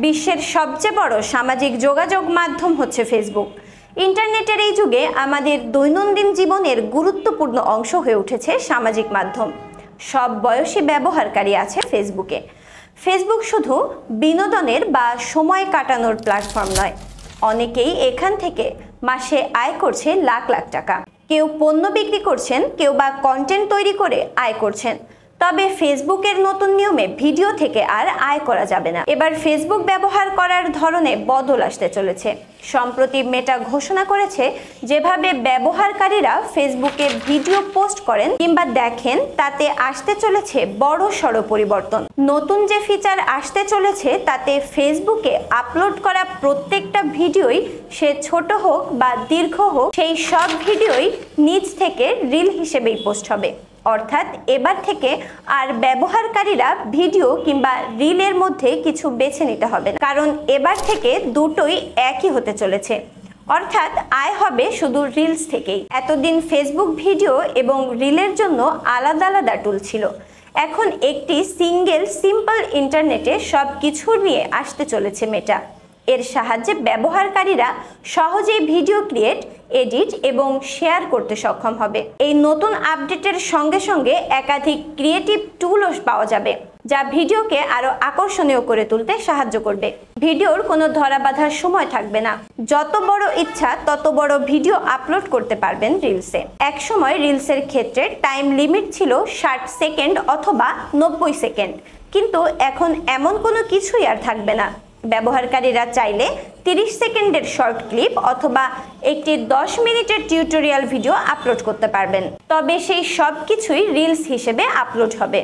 বিশ্বের সবচেয়ে বড় সামাজিক যোগাযোগ মাধ্যম হচ্ছে ফেসবুক। ইন্টারনেটের এই যুগে আমাদের দৈনন্দিন জীবনের গুরুত্বপূর্ণ অংশ হয়ে উঠেছে সামাজিক মাধ্যম। সব বয়সী ব্যবহারকারী আছে ফেসবুকে। ফেসবুক শুধু বিনোদনের বা সময় কাটানোর প্ল্যাটফর্ম নয়, অনেকেই এখান থেকে মাসে আয় করছে লাখ লাখ টাকা। কেউ পণ্য বিক্রি করছেন, কেউ বা কন্টেন্ট তৈরি করে আয় করছেন। তবে ফেসবুকের নতুন নিয়মে ভিডিও থেকে আর আয় করা যাবে না। এবার ফেসবুক ব্যবহার করার ধরনে বদল আসতে চলেছে। সম্প্রতি মেটা ঘোষণা করেছে, যেভাবে ব্যবহারকারীরা ফেসবুকে ভিডিও পোস্ট করেন কিংবা দেখেন তাতে আসতে চলেছে বড় সড় পরিবর্তন। নতুন যে ফিচার আসতে চলেছে তাতে ফেসবুকে আপলোড করা প্রত্যেকটা ভিডিওই, সে ছোট হোক বা দীর্ঘ হোক, সেই সব ভিডিওই নিজ থেকে রিল হিসেবেই পোস্ট হবে। অর্থাৎ এবার থেকে আর ব্যবহারকারীরা ভিডিও কিংবা রিলের মধ্যে কিছু বেছে নিতে হবে না, কারণ এবার থেকে দুটোই একই হতে চলেছে। অর্থাৎ আয় হবে শুধু রিলস থেকেই। এতদিন ফেসবুক ভিডিও এবং রিলের জন্য আলাদা আলাদা টুল ছিল। এখন একটি সিম্পল ইন্টারনেটে সব কিছু নিয়ে আসতে চলেছে মেটা। এর সাহায্যে ব্যবহারকারীরা সহজেই ভিডিও ক্রিয়েট, এডিট এবং শেয়ার করতে সক্ষম হবে। এই নতুন আপডেটের সঙ্গে সঙ্গে একাধিক ক্রিয়েটিভ টুলও পাওয়া যাবে, যা ভিডিওকে আরো আকর্ষণীয় করে তুলতে সাহায্য করবে। ভিডিওর কোনো ধরাবাঁধার সময় থাকবে না। যত বড় ইচ্ছা তত বড় ভিডিও আপলোড করতে পারবেন রিলসে। একসময় রিলসের ক্ষেত্রে টাইম লিমিট ছিল 60 সেকেন্ড অথবা 90 সেকেন্ড, কিন্তু এখন এমন কোনো কিছুই আর থাকবে না। ব্যবহারকারীরা চাইলে 30 সেকেন্ডের শর্ট ক্লিপ অথবা একটি 10 মিনিটের টিউটোরিয়াল ভিডিও আপলোড করতে পারবেন। তবে সেই সব কিছুই রিলস হিসেবে আপলোড হবে।